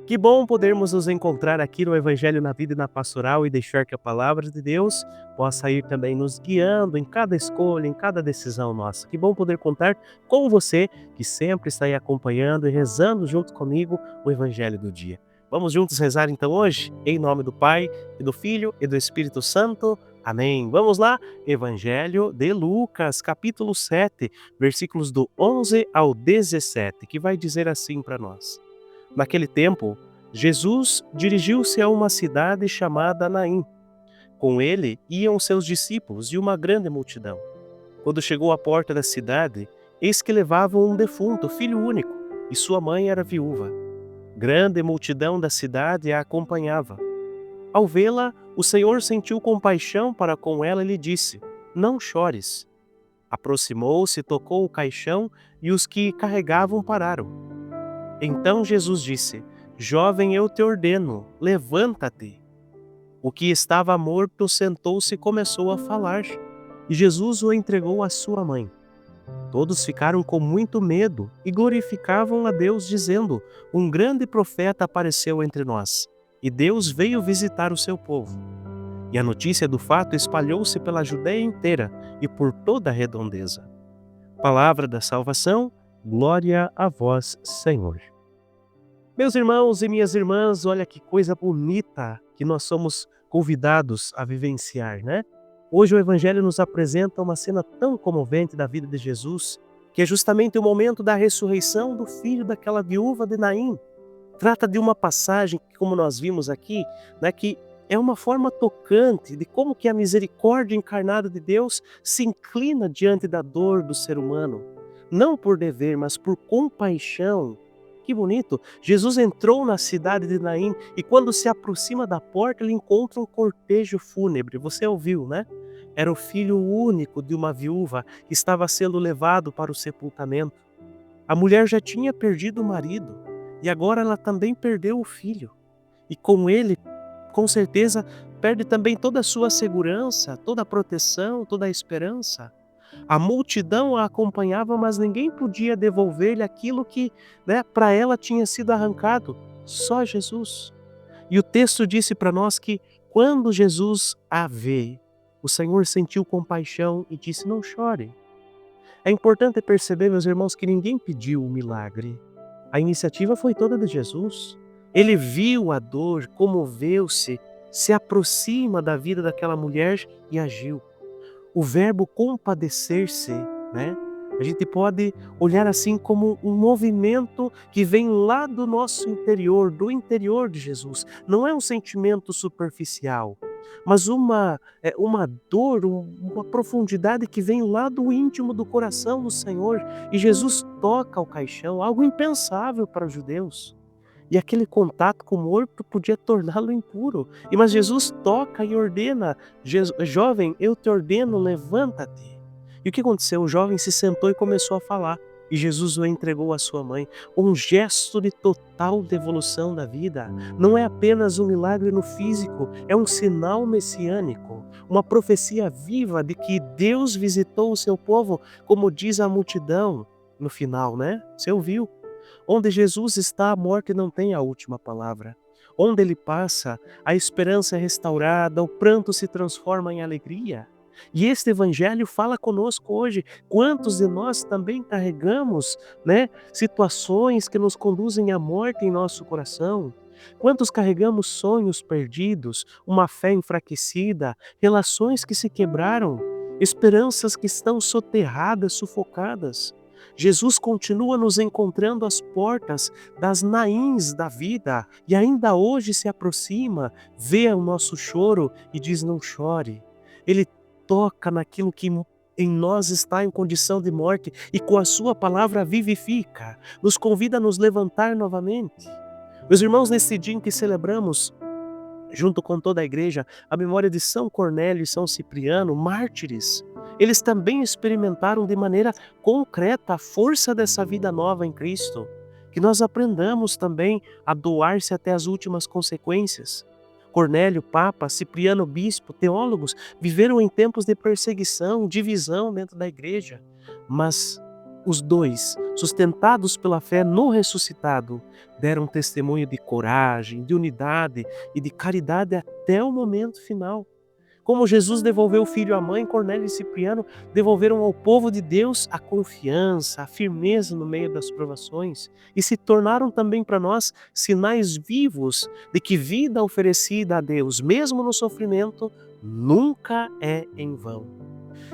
Que bom podermos nos encontrar aqui no Evangelho na Vida e na Pastoral e deixar que a palavra de Deus possa ir também nos guiando em cada escolha, em cada decisão nossa. Que bom poder contar com você que sempre está aí acompanhando e rezando junto comigo o Evangelho do dia. Vamos juntos rezar então hoje? Em nome do Pai, e do Filho e do Espírito Santo. Amém. Vamos lá? Evangelho de Lucas, capítulo 7, versículos do 11 ao 17, que vai dizer assim para nós. Naquele tempo, Jesus dirigiu-se a uma cidade chamada Naim. Com ele iam seus discípulos e uma grande multidão. Quando chegou à porta da cidade, eis que levavam um defunto, filho único, e sua mãe era viúva. Grande multidão da cidade a acompanhava. Ao vê-la, o Senhor sentiu compaixão para com ela e lhe disse: Não chores. Aproximou-se, tocou o caixão e os que carregavam pararam. Então Jesus disse: Jovem, eu te ordeno, levanta-te. O que estava morto sentou-se e começou a falar, e Jesus o entregou à sua mãe. Todos ficaram com muito medo e glorificavam a Deus, dizendo: Um grande profeta apareceu entre nós, e Deus veio visitar o seu povo. E a notícia do fato espalhou-se pela Judeia inteira e por toda a redondeza. Palavra da salvação, glória a vós, Senhor. Meus irmãos e minhas irmãs, olha que coisa bonita que nós somos convidados a vivenciar, né? Hoje o Evangelho nos apresenta uma cena tão comovente da vida de Jesus, que é justamente o momento da ressurreição do filho daquela viúva de Naim. Trata de uma passagem que, como nós vimos aqui, né, que é uma forma tocante de como que a misericórdia encarnada de Deus se inclina diante da dor do ser humano, não por dever, mas por compaixão. Que bonito! Jesus entrou na cidade de Naim e quando se aproxima da porta ele encontra um cortejo fúnebre. Você ouviu, né? Era o filho único de uma viúva que estava sendo levado para o sepultamento. A mulher já tinha perdido o marido e agora ela também perdeu o filho. E com ele, com certeza, perde também toda a sua segurança, toda a proteção, toda a esperança. A multidão a acompanhava, mas ninguém podia devolver-lhe aquilo que, né, para ela tinha sido arrancado. Só Jesus. E o texto disse para nós que quando Jesus a vê, o Senhor sentiu compaixão e disse: Não chore. É importante perceber, meus irmãos, que ninguém pediu o milagre. A iniciativa foi toda de Jesus. Ele viu a dor, comoveu-se, se aproxima da vida daquela mulher e agiu. O verbo compadecer-se, né? A gente pode olhar assim como um movimento que vem lá do nosso interior, do interior de Jesus. Não é um sentimento superficial, mas uma dor, uma profundidade que vem lá do íntimo do coração do Senhor. E Jesus toca o caixão, algo impensável para os judeus. E aquele contato com o morto podia torná-lo impuro. Mas Jesus toca e ordena: Jovem, eu te ordeno, levanta-te. E o que aconteceu? O jovem se sentou e começou a falar. E Jesus o entregou à sua mãe. Um gesto de total devolução da vida. Não é apenas um milagre no físico, é um sinal messiânico. Uma profecia viva de que Deus visitou o seu povo, como diz a multidão no final, né? Você ouviu? Onde Jesus está, a morte não tem a última palavra. Onde ele passa, a esperança é restaurada, o pranto se transforma em alegria. E este evangelho fala conosco hoje. Quantos de nós também carregamos, né, situações que nos conduzem à morte em nosso coração? Quantos carregamos sonhos perdidos, uma fé enfraquecida, relações que se quebraram, esperanças que estão soterradas, sufocadas? Jesus continua nos encontrando às portas das naíns da vida e ainda hoje se aproxima, vê o nosso choro e diz: Não chore. Ele toca naquilo que em nós está em condição de morte e com a sua palavra vivifica, nos convida a nos levantar novamente. Meus irmãos, nesse dia em que celebramos, junto com toda a igreja, a memória de São Cornélio e São Cipriano, mártires, eles também experimentaram de maneira concreta a força dessa vida nova em Cristo. Que nós aprendamos também a doar-se até as últimas consequências. Cornélio, Papa, Cipriano, Bispo, teólogos, viveram em tempos de perseguição, divisão dentro da igreja. Mas os dois, sustentados pela fé no ressuscitado, deram testemunho de coragem, de unidade e de caridade até o momento final. Como Jesus devolveu o filho à mãe, Cornélio e Cipriano devolveram ao povo de Deus a confiança, a firmeza no meio das provações e se tornaram também para nós sinais vivos de que vida oferecida a Deus, mesmo no sofrimento, nunca é em vão.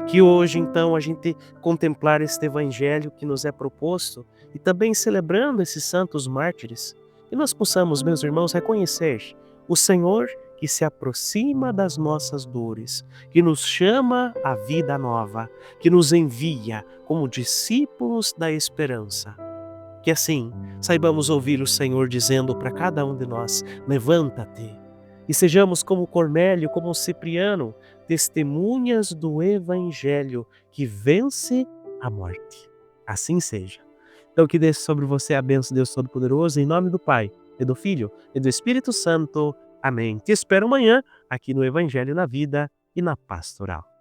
Que hoje, então, a gente contemplar este evangelho que nos é proposto e também celebrando esses santos mártires, que nós possamos, meus irmãos, reconhecer o Senhor que se aproxima das nossas dores, que nos chama à vida nova, que nos envia como discípulos da esperança. Que assim saibamos ouvir o Senhor dizendo para cada um de nós: levanta-te. E sejamos como Cornélio, como Cipriano, testemunhas do Evangelho que vence a morte. Assim seja. Então que desça sobre você a bênção de Deus Todo-Poderoso, em nome do Pai, e do Filho, e do Espírito Santo. Amém. Te espero amanhã aqui no Evangelho na Vida e na Pastoral.